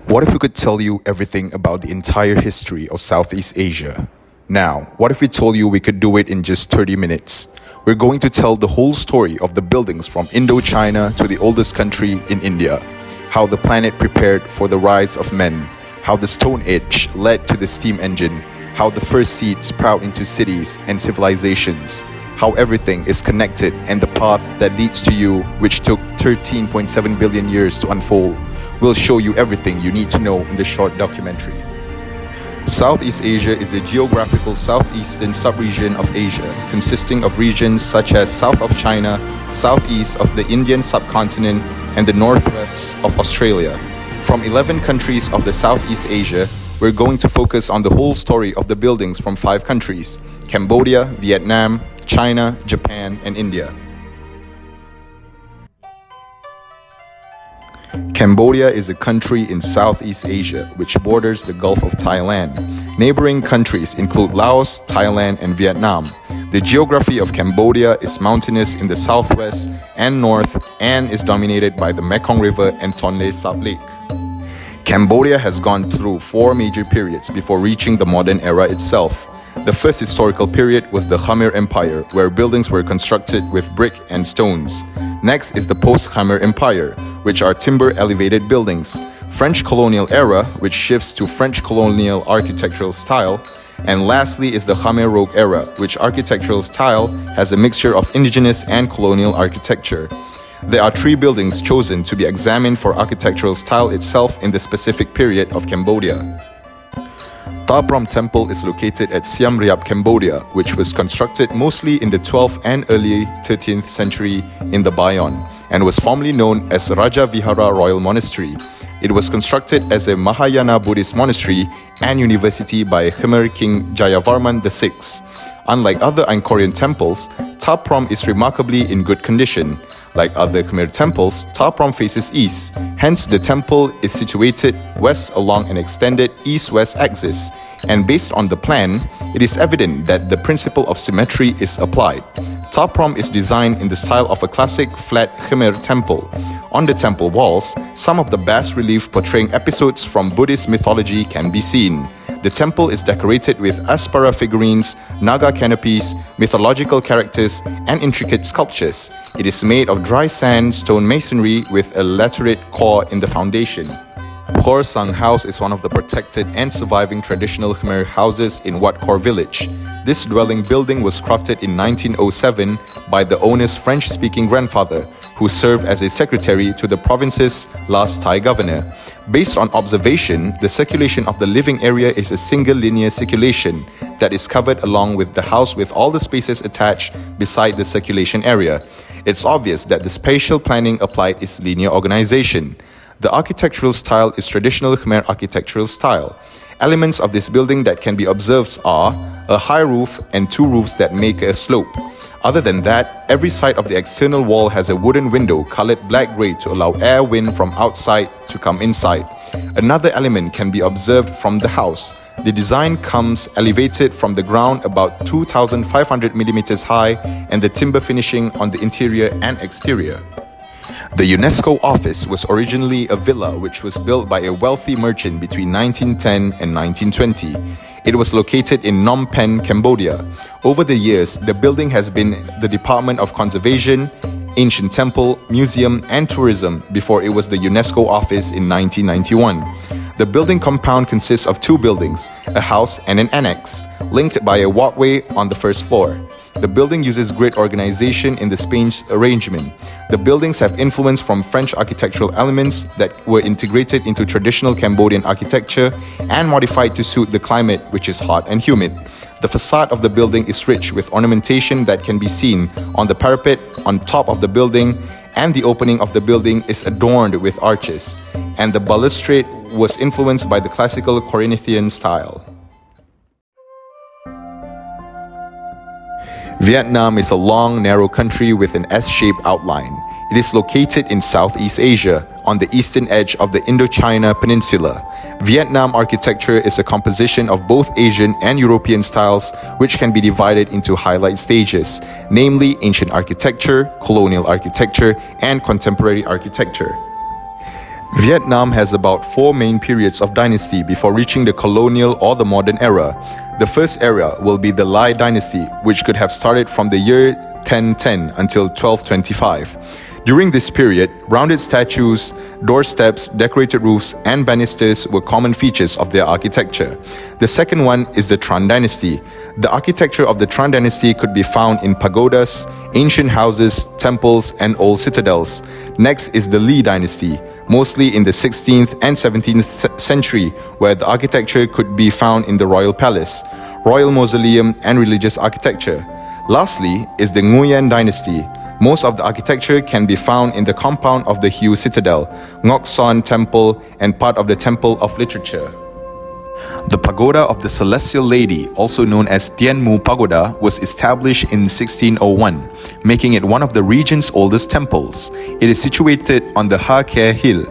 What if we could tell you everything about the entire history of Southeast Asia? Now, what if we told you we could do it in just 30 minutes? We're going to tell the whole story of the buildings from Indochina to the oldest country in India, how the planet prepared for the rise of men, how the Stone Age led to the steam engine, how the first seeds sprout into cities and civilizations, how everything is connected and the path that leads to you, which took 13.7 billion years to unfold, will show you everything you need to know in this short documentary. Southeast Asia is a geographical southeastern sub-region of Asia, consisting of regions such as south of China, southeast of the Indian subcontinent, and the northwest of Australia. From 11 countries of the Southeast Asia, we're going to focus on the whole story of the buildings from 5 countries: Cambodia, Vietnam, China, Japan, and India. Cambodia is a country in Southeast Asia which borders the Gulf of Thailand. Neighboring countries include Laos, Thailand, and Vietnam. The geography of Cambodia is mountainous in the southwest and north and is dominated by the Mekong River and Tonle Sap Lake. Cambodia has gone through 4 major periods before reaching the modern era itself. The first historical period was the Khmer Empire, where buildings were constructed with brick and stones. Next is the post-Khmer Empire, which are timber elevated buildings. French colonial era, which shifts to French colonial architectural style. And lastly is the Khmer Rouge era, which architectural style has a mixture of indigenous and colonial architecture. There are 3 buildings chosen to be examined for architectural style itself in the specific period of Cambodia. Ta Prohm Temple is located at Siem Reap, Cambodia, which was constructed mostly in the 12th and early 13th century in the Bayon, and was formerly known as Raja Vihara Royal Monastery. It was constructed as a Mahayana Buddhist monastery and university by Khmer King Jayavarman VI. Unlike other Angkorian temples, Ta Prohm is remarkably in good condition. Like other Khmer temples, Ta Prohm faces east, hence the temple is situated west along an extended east-west axis, and based on the plan, it is evident that the principle of symmetry is applied. Ta Prohm is designed in the style of a classic flat Khmer temple. On the temple walls, some of the bas-relief portraying episodes from Buddhist mythology can be seen. The temple is decorated with Apsara figurines, Naga canopies, mythological characters, and intricate sculptures. It is made of dry sand stone masonry with a laterite core in the foundation. Khor Sang House is one of the protected and surviving traditional Khmer houses in Wat Khor village. This dwelling building was crafted in 1907 by the owner's French-speaking grandfather, who served as a secretary to the province's last Thai governor. Based on observation, the circulation of the living area is a single linear circulation that is covered along with the house with all the spaces attached beside the circulation area. It's obvious that the spatial planning applied is linear organization. The architectural style is traditional Khmer architectural style. Elements of this building that can be observed are a high roof and 2 roofs that make a slope. Other than that, every side of the external wall has a wooden window colored black-grey to allow air wind from outside to come inside. Another element can be observed from the house. The design comes elevated from the ground about 2,500 millimeters high, and the timber finishing on the interior and exterior. The UNESCO office was originally a villa which was built by a wealthy merchant between 1910 and 1920. It was located in Phnom Penh, Cambodia. Over the years, the building has been the Department of Conservation, Ancient Temple, Museum, and Tourism before it was the UNESCO office in 1991. The building compound consists of 2 buildings, a house and an annex, linked by a walkway on the first floor. The building uses grid organization in the space arrangement. The buildings have influence from French architectural elements that were integrated into traditional Cambodian architecture and modified to suit the climate, which is hot and humid. The facade of the building is rich with ornamentation that can be seen on the parapet on top of the building, and the opening of the building is adorned with arches, and the balustrade was influenced by the classical Corinthian style. Vietnam is a long, narrow country with an S-shaped outline. It is located in Southeast Asia, on the eastern edge of the Indochina Peninsula. Vietnam architecture is a composition of both Asian and European styles, which can be divided into highlight stages, namely ancient architecture, colonial architecture, and contemporary architecture. Vietnam has about 4 main periods of dynasty before reaching the colonial or the modern era. The first era will be the Lai dynasty, which could have started from the year 1010 until 1225. During this period, rounded statues, doorsteps, decorated roofs, and banisters were common features of their architecture. The second one is the Tran dynasty. The architecture of the Tran dynasty could be found in pagodas, ancient houses, temples, and old citadels. Next is the Li dynasty, mostly in the 16th and 17th century, where the architecture could be found in the royal palace, royal mausoleum, and religious architecture. Lastly is the Nguyen dynasty. Most of the architecture can be found in the compound of the Hue Citadel, Ngoc Son Temple, and part of the Temple of Literature. The Pagoda of the Celestial Lady, also known as Tien Mu Pagoda, was established in 1601, making it one of the region's oldest temples. It is situated on the Ha Khe Hill,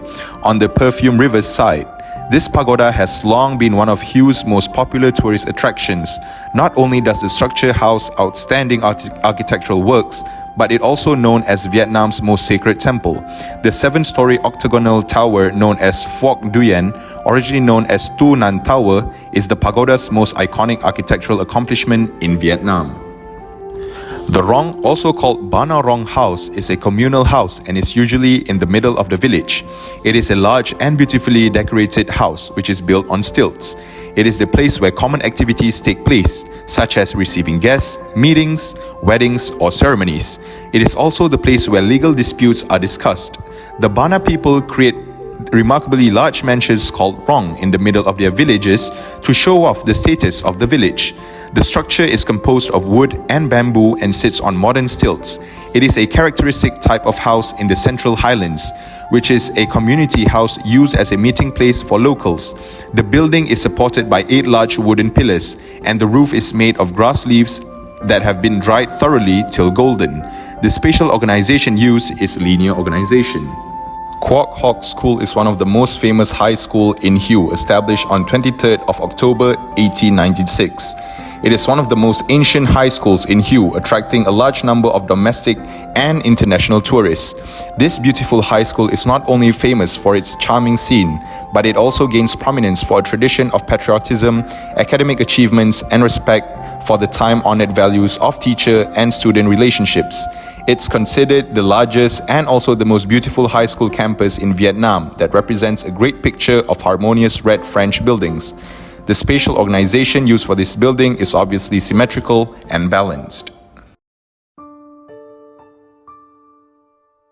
on the Perfume River's side. This pagoda has long been one of Hue's most popular tourist attractions. Not only does the structure house outstanding architectural works, but it also known as Vietnam's most sacred temple. The 7-story octagonal tower known as Phuoc Duyen, originally known as Tu Nan Tower, is the pagoda's most iconic architectural accomplishment in Vietnam. The Rong, also called Bana Rong House, is a communal house and is usually in the middle of the village. It is a large and beautifully decorated house which is built on stilts. It is the place where common activities take place, such as receiving guests, meetings, weddings, or ceremonies. It is also the place where legal disputes are discussed. The Bana people create remarkably large mansions called Rong in the middle of their villages to show off the status of the village. The structure is composed of wood and bamboo and sits on modern stilts. It is a characteristic type of house in the Central Highlands, which is a community house used as a meeting place for locals. The building is supported by 8 large wooden pillars, and the roof is made of grass leaves that have been dried thoroughly till golden. The spatial organization used is linear organization. Quoc Hoc School is one of the most famous high school in Hue, established on 23rd of October 1896. It is one of the most ancient high schools in Hue, attracting a large number of domestic and international tourists. This beautiful high school is not only famous for its charming scene, but it also gains prominence for a tradition of patriotism, academic achievements, and respect for the time-honored values of teacher and student relationships. It's considered the largest and also the most beautiful high school campus in Vietnam that represents a great picture of harmonious red French buildings. The spatial organization used for this building is obviously symmetrical and balanced.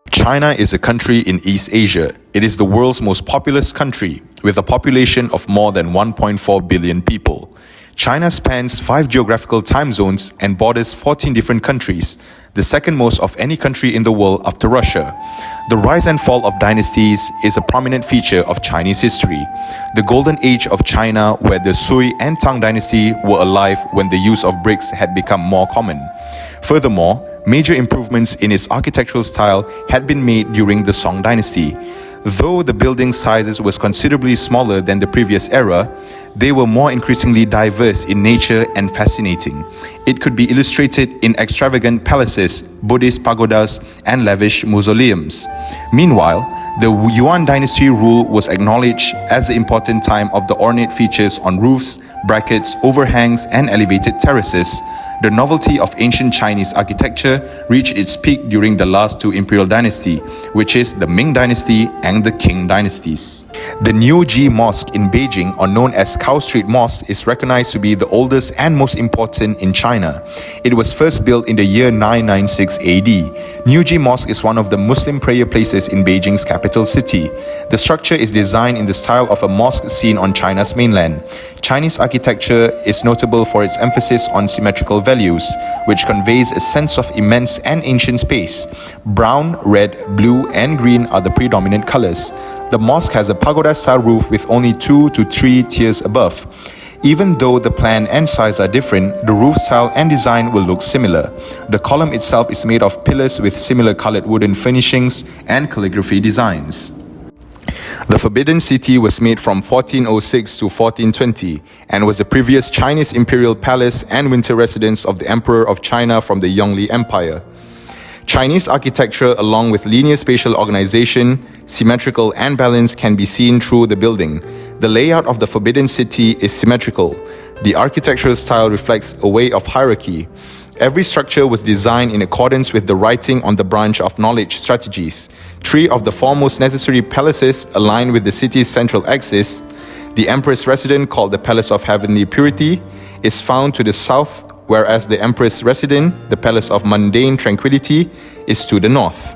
China is a country in East Asia. It is the world's most populous country, with a population of more than 1.4 billion people. China spans 5 geographical time zones and borders 14 different countries, the second most of any country in the world after Russia. The rise and fall of dynasties is a prominent feature of Chinese history. The golden age of China, where the Sui and Tang dynasty were alive when the use of bricks had become more common. Furthermore, major improvements in its architectural style had been made during the Song dynasty. Though the building sizes was considerably smaller than the previous era, they were more increasingly diverse in nature and fascinating. It could be illustrated in extravagant palaces, Buddhist pagodas, and lavish mausoleums. Meanwhile, the Yuan dynasty rule was acknowledged as the important time of the ornate features on roofs, brackets, overhangs, and elevated terraces. The novelty of ancient Chinese architecture reached its peak during the last 2 imperial dynasties, which is the Ming dynasty and the Qing dynasties. The Niuji Mosque in Beijing, or known as Cow Street Mosque, is recognized to be the oldest and most important in China. It was first built in the year 996 AD. Niuji Mosque is one of the Muslim prayer places in Beijing's capital city. The structure is designed in the style of a mosque seen on China's mainland. Chinese architecture is notable for its emphasis on symmetrical values, which conveys a sense of immense and ancient space. Brown, red, blue, and green are the predominant colors. The mosque has a pagoda-style roof with only 2 to 3 tiers above. Even though the plan and size are different, the roof style and design will look similar. The column itself is made of pillars with similar colored wooden furnishings and calligraphy designs. The Forbidden City was made from 1406 to 1420 and was the previous Chinese imperial palace and winter residence of the Emperor of China from the Yongle Empire. Chinese architecture, along with linear spatial organization, symmetrical and balance, can be seen through the building. The layout of the Forbidden City is symmetrical. The architectural style reflects a way of hierarchy. Every structure was designed in accordance with the writing on the branch of knowledge strategies. Three of the four most necessary palaces align with the city's central axis. The Empress Residence, called the Palace of Heavenly Purity, is found to the south, whereas the Empress Residence, the Palace of Mundane Tranquility, is to the north.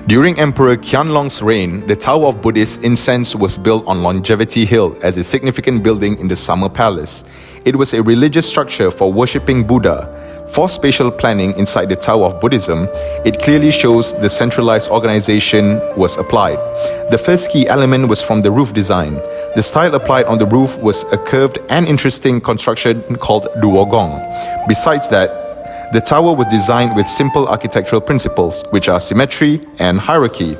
During Emperor Qianlong's reign, the Tower of Buddhist Incense was built on Longevity Hill as a significant building in the Summer Palace. It was a religious structure for worshipping Buddha. For spatial planning inside the Tower of Buddhism, it clearly shows the centralized organization was applied. The first key element was from the roof design. The style applied on the roof was a curved and interesting construction called duogong. Besides that, the tower was designed with simple architectural principles, which are symmetry and hierarchy.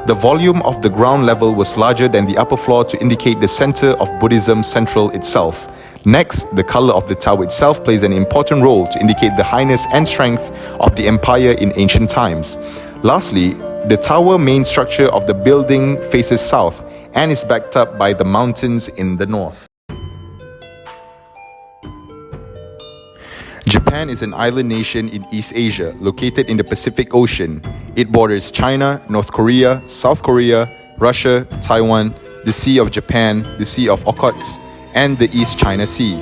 The volume of the ground level was larger than the upper floor to indicate the center of Buddhism central itself. Next, the color of the tower itself plays an important role to indicate the highness and strength of the empire in ancient times. Lastly, the tower main structure of the building faces south and is backed up by the mountains in the north. Japan is an island nation in East Asia, located in the Pacific Ocean. It borders China, North Korea, South Korea, Russia, Taiwan, the Sea of Japan, the Sea of Okhotsk, and the East China Sea.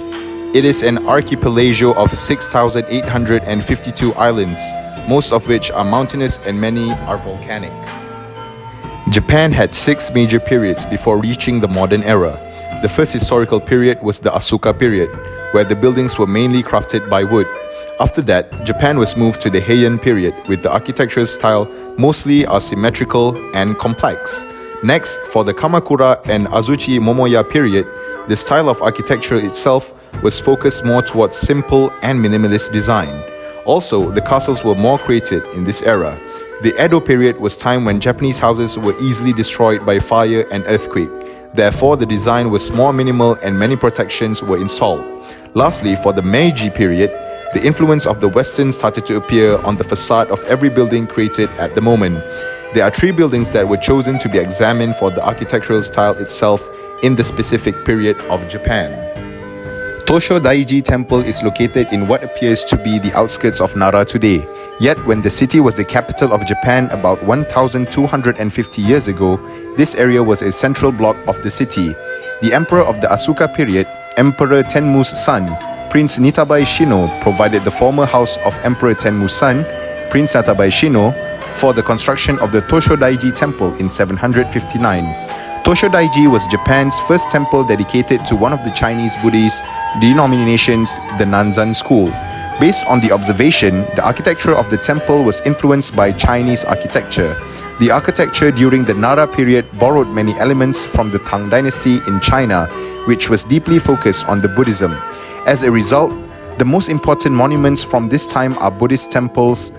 It is an archipelago of 6,852 islands, most of which are mountainous and many are volcanic. Japan had 6 major periods before reaching the modern era. The first historical period was the Asuka period, where the buildings were mainly crafted by wood. After that, Japan was moved to the Heian period, with the architectural style mostly asymmetrical and complex. Next, for the Kamakura and Azuchi Momoya period, the style of architecture itself was focused more towards simple and minimalist design. Also, the castles were more created in this era. The Edo period was time when Japanese houses were easily destroyed by fire and earthquake. Therefore, the design was more minimal and many protections were installed. Lastly, for the Meiji period, the influence of the Western started to appear on the facade of every building created at the moment. There are 3 buildings that were chosen to be examined for the architectural style itself in the specific period of Japan. Tosho Daiji Temple is located in what appears to be the outskirts of Nara today. Yet, when the city was the capital of Japan about 1,250 years ago, this area was a central block of the city. The emperor of the Asuka period, Emperor Tenmu's son, Prince Nitabai Shino, provided the former house of Emperor Tenmu's son, Prince Natabai Shino, for the construction of the Tosho Daiji Temple in 759. Tosho Daiji was Japan's first temple dedicated to one of the Chinese Buddhist denominations, the Nanzan school. Based on the observation, the architecture of the temple was influenced by Chinese architecture. The architecture during the Nara period borrowed many elements from the Tang dynasty in China, which was deeply focused on the Buddhism. As a result, the most important monuments from this time are Buddhist temples.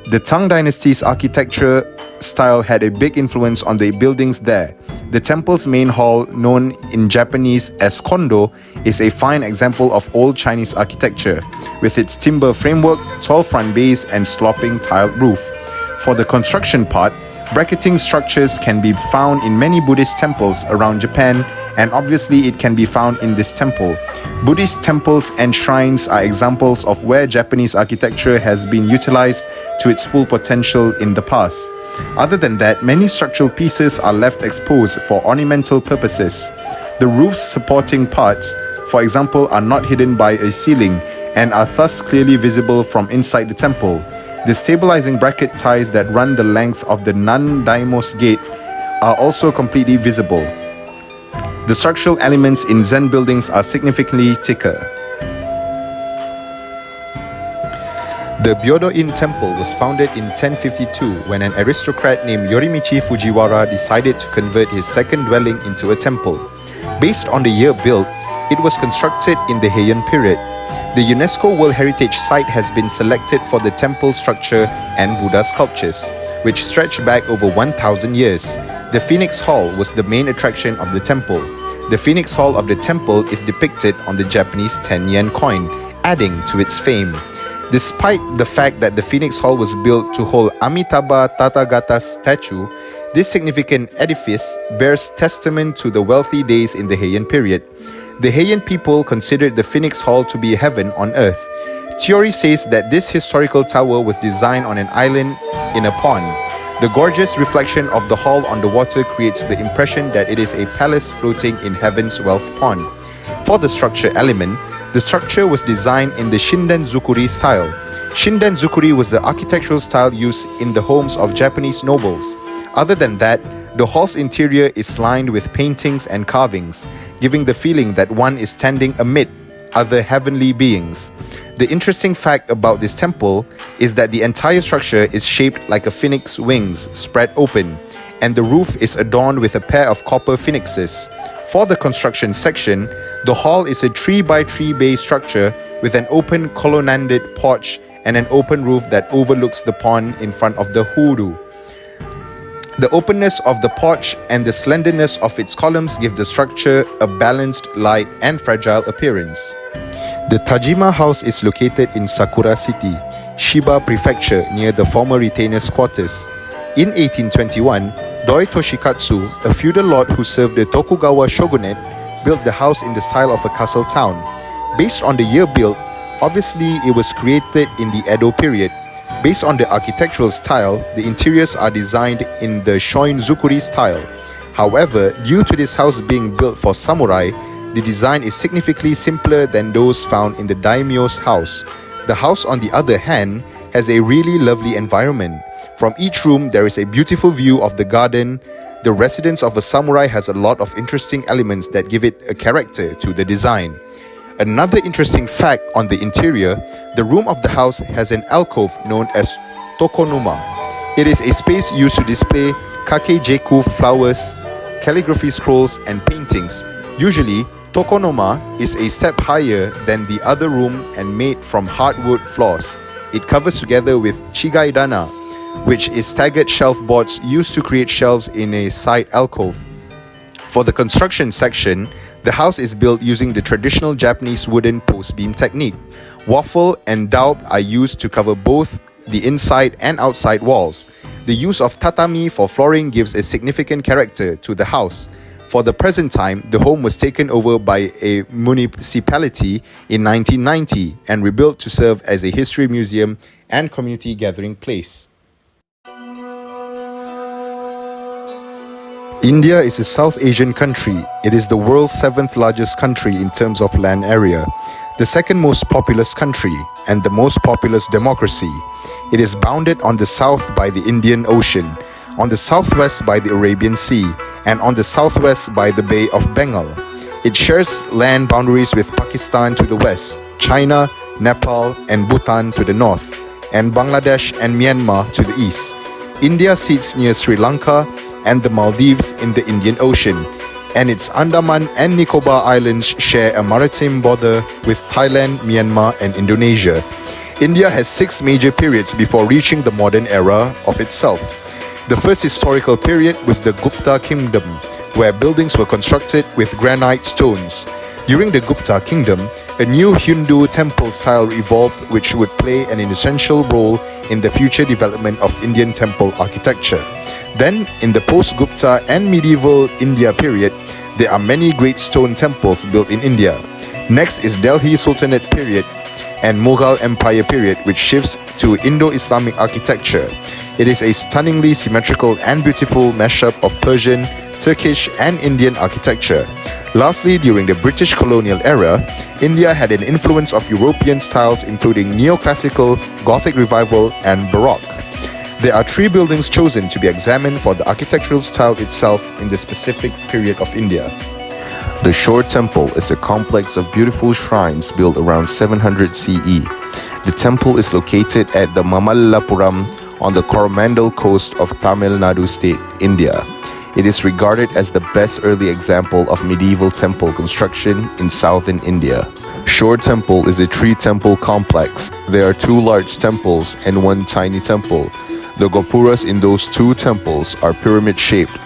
The Tang dynasty's architecture style had a big influence on the buildings there. The temple's main hall, known in Japanese as kondo, is a fine example of old Chinese architecture, with its timber framework, tall front bays, and sloping tiled roof. For the construction part, bracketing structures can be found in many Buddhist temples around Japan, and obviously it can be found in this temple. Buddhist temples and shrines are examples of where Japanese architecture has been utilized to its full potential in the past. Other than that, many structural pieces are left exposed for ornamental purposes. The roof's supporting parts, for example, are not hidden by a ceiling and are thus clearly visible from inside the temple. The stabilizing bracket ties that run the length of the Nan-daimos gate are also completely visible. The structural elements in Zen buildings are significantly thicker. The Byodo-in Temple was founded in 1052 when an aristocrat named Yorimichi Fujiwara decided to convert his second dwelling into a temple. Based on the year built, it was constructed in the Heian period. The UNESCO World Heritage Site has been selected for the temple structure and Buddha sculptures, which stretch back over 1,000 years. The Phoenix Hall was the main attraction of the temple. The Phoenix Hall of the temple is depicted on the Japanese 10-yen coin, adding to its fame. Despite the fact that the Phoenix Hall was built to hold Amitabha Tathagata's statue, this significant edifice bears testament to the wealthy days in the Heian period. The Heian people considered the Phoenix Hall to be heaven on earth. Theory says that this historical tower was designed on an island in a pond. The gorgeous reflection of the hall on the water creates the impression that it is a palace floating in heaven's wealth pond. For the structure element, the structure was designed in the Shinden-zukuri style. Shinden-zukuri was the architectural style used in the homes of Japanese nobles. Other than that, the hall's interior is lined with paintings and carvings, giving the feeling that one is standing amid other heavenly beings. The interesting fact about this temple is that the entire structure is shaped like a phoenix wings spread open, and the roof is adorned with a pair of copper phoenixes. For the construction section, the hall is a 3x3 bay structure with an open colonnaded porch and an open roof that overlooks the pond in front of the Huru. The openness of the porch and the slenderness of its columns give the structure a balanced, light, and fragile appearance. The Tajima House is located in Sakura City, Shiba Prefecture, near the former retainers' quarters. In 1821, Doi Toshikatsu, a feudal lord who served the Tokugawa shogunate, built the house in the style of a castle town. Based on the year built, obviously it was created in the Edo period. Based on the architectural style, the interiors are designed in the Shoin-zukuri style. However, due to this house being built for samurai, the design is significantly simpler than those found in the daimyo's house. The house, on the other hand, has a really lovely environment. From each room, there is a beautiful view of the garden. The residence of a samurai has a lot of interesting elements that give it a character to the design. Another interesting fact on the interior, the room of the house has an alcove known as tokonoma. It is a space used to display kakejeku flowers, calligraphy scrolls, and paintings. Usually, tokonoma is a step higher than the other room and made from hardwood floors. It covers together with chigaidana, which is staggered shelf boards used to create shelves in a side alcove. For the construction section, the house is built using the traditional Japanese wooden post beam technique. Waffle and daub are used to cover both the inside and outside walls. The use of tatami for flooring gives a significant character to the house. For the present time, the home was taken over by a municipality in 1990 and rebuilt to serve as a history museum and community gathering place. India is a South Asian country. It is the world's 7th largest country in terms of land area, the second most populous country, and the most populous democracy. It is bounded on the south by the Indian Ocean, on the southwest by the Arabian Sea, and on the southwest by the Bay of Bengal. It shares land boundaries with Pakistan to the west, China, Nepal, and Bhutan to the north, and Bangladesh and Myanmar to the east. India sits near Sri Lanka and the Maldives in the Indian Ocean, and its Andaman and Nicobar Islands share a maritime border with Thailand, Myanmar, and Indonesia. India has 6 major periods before reaching the modern era of itself. The first historical period was the Gupta Kingdom, where buildings were constructed with granite stones. During the Gupta Kingdom, a new Hindu temple style evolved which would play an essential role in the future development of Indian temple architecture. Then, in the post-Gupta and medieval India period, there are many great stone temples built in India. Next is Delhi Sultanate period and Mughal Empire period, which shifts to Indo-Islamic architecture. It is a stunningly symmetrical and beautiful mashup of Persian, Turkish, and Indian architecture. Lastly, during the British colonial era, India had an influence of European styles including Neoclassical, Gothic Revival, and Baroque. There are 3 buildings chosen to be examined for the architectural style itself in the specific period of India. The Shore Temple is a complex of beautiful shrines built around 700 CE. The temple is located at the Mamallapuram on the Coromandel coast of Tamil Nadu state, India. It is regarded as the best early example of medieval temple construction in southern India. Shore Temple is a 3-temple complex. There are 2 large temples and 1 tiny temple. The gopuras in those 2 temples are pyramid-shaped.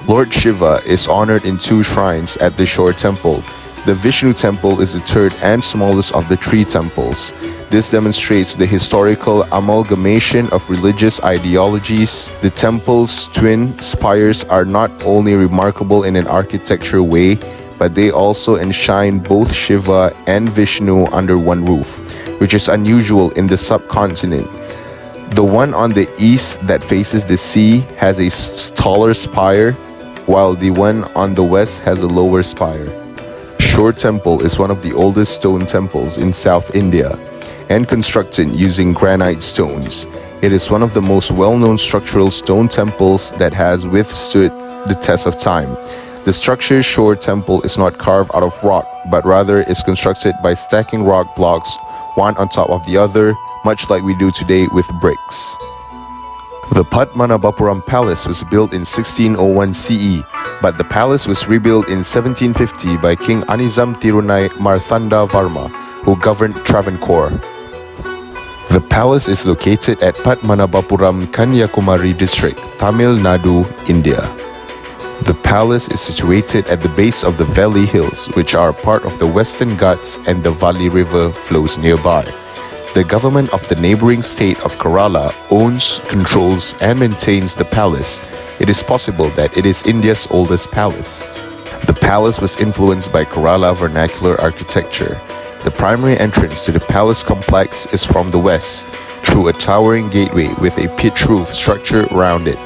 Lord Shiva is honored in 2 shrines at the Shore Temple. The Vishnu Temple is the 3rd and smallest of the 3 temples. This demonstrates the historical amalgamation of religious ideologies. The temple's twin spires are not only remarkable in an architectural way, but they also enshrine both Shiva and Vishnu under one roof, which is unusual in the subcontinent. The one on the east that faces the sea has a taller spire, while the one on the west has a lower spire. Shore Temple is one of the oldest stone temples in South India and constructed using granite stones. It is one of the most well-known structural stone temples that has withstood the test of time. The structure Shore Temple is not carved out of rock, but rather is constructed by stacking rock blocks one on top of the other, much like we do today with bricks. The Padmanabhapuram Palace was built in 1601 CE, but the palace was rebuilt in 1750 by King Anizam Tirunai Marthanda Varma, who governed Travancore. The palace is located at Padmanabhapuram, Kanyakumari district, Tamil Nadu, India. The palace is situated at the base of the Valley Hills, which are part of the Western Ghats, and the Valley River flows nearby. The government of the neighboring state of Kerala owns, controls, and maintains the palace. It is possible that it is India's oldest palace. The palace was influenced by Kerala vernacular architecture. The primary entrance to the palace complex is from the west, through a towering gateway with a pitch roof structure around it.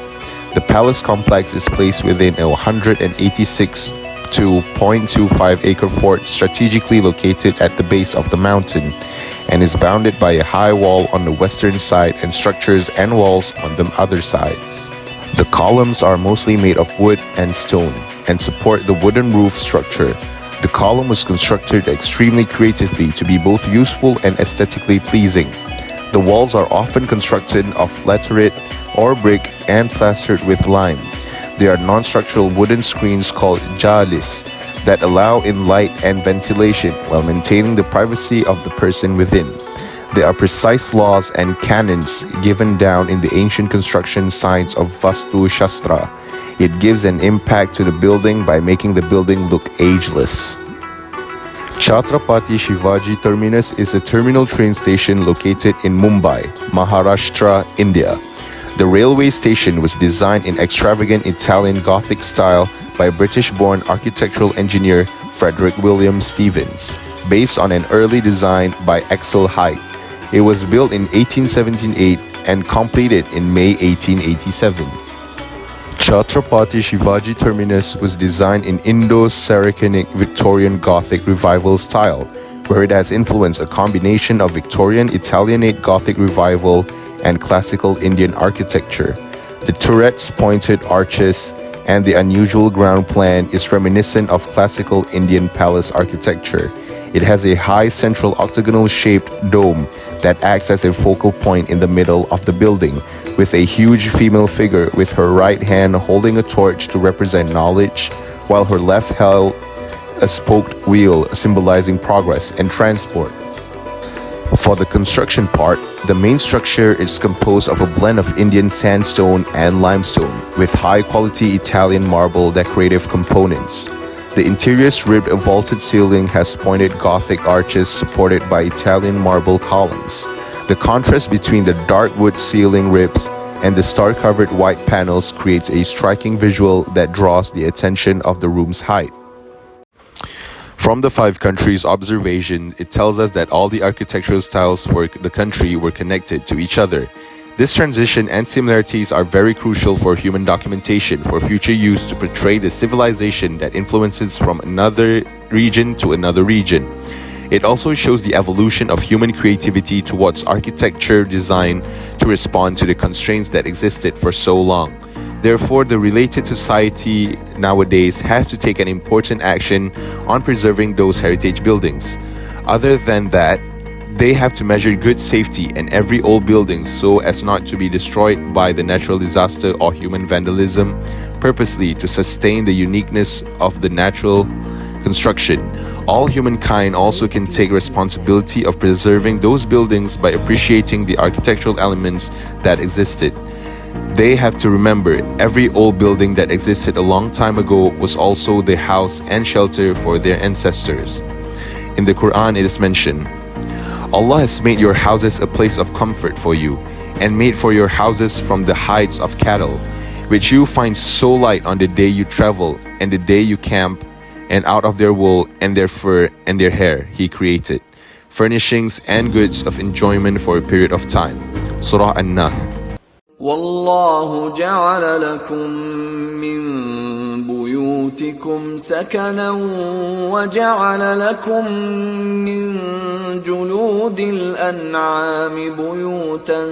The palace complex is placed within a 186.25 acre fort strategically located at the base of the mountain, and is bounded by a high wall on the western side and structures and walls on the other sides. The columns are mostly made of wood and stone and support the wooden roof structure. The column was constructed extremely creatively to be both useful and aesthetically pleasing. The walls are often constructed of laterite or brick and plastered with lime. They are non-structural wooden screens called jalis that allow in light and ventilation while maintaining the privacy of the person within. There are precise laws and canons given down in the ancient construction science of Vastu Shastra. It gives an impact to the building by making the building look ageless. Chhatrapati Shivaji Terminus is a terminal train station located in Mumbai, Maharashtra, India. The railway station was designed in extravagant Italian Gothic style by British-born architectural engineer Frederick William Stevens, based on an early design by Axel Haig. It was built in 1878 and completed in May 1887. Chhatrapati Shivaji Terminus was designed in Indo-Saracenic Victorian Gothic Revival style, where it has influenced a combination of Victorian Italianate Gothic Revival and classical Indian architecture. The turrets, pointed arches, and the unusual ground plan is reminiscent of classical Indian palace architecture. It has a high central octagonal-shaped dome that acts as a focal point in the middle of the building, with a huge female figure with her right hand holding a torch to represent knowledge, while her left held a spoked wheel symbolizing progress and transport. For the construction part, the main structure is composed of a blend of Indian sandstone and limestone with high-quality Italian marble decorative components. The interior's ribbed vaulted ceiling has pointed Gothic arches supported by Italian marble columns. The contrast between the dark wood ceiling ribs and the star-covered white panels creates a striking visual that draws the attention of the room's height. From the 5 countries' observation, it tells us that all the architectural styles for the country were connected to each other. This transition and similarities are very crucial for human documentation for future use to portray the civilization that influences from another region to another region. It also shows the evolution of human creativity towards architecture design to respond to the constraints that existed for so long. Therefore, the related society nowadays has to take an important action on preserving those heritage buildings. Other than that, they have to measure good safety in every old building so as not to be destroyed by the natural disaster or human vandalism, purposely to sustain the uniqueness of the natural construction. All humankind also can take responsibility of preserving those buildings by appreciating the architectural elements that existed. They have to remember every old building that existed a long time ago was also the house and shelter for their ancestors. In the Quran, it is mentioned, Allah has made your houses a place of comfort for you, and made for your houses from the hides of cattle, which you find so light on the day you travel and the day you camp, and out of their wool and their fur and their hair He created furnishings and goods of enjoyment for a period of time. Surah An-Nahl. والله جعل لكم من بيوتكم سكنا وجعل لكم من جلود الأنعام بيوتا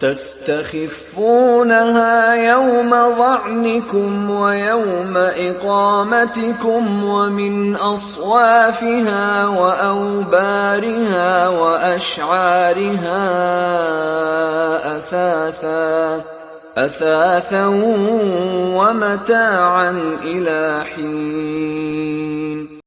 تستخفونها يوم ظعنكم ويوم إقامتكم ومن أصوافها وأوبارها وأشعارها أثاثا ومتاعا إلى حين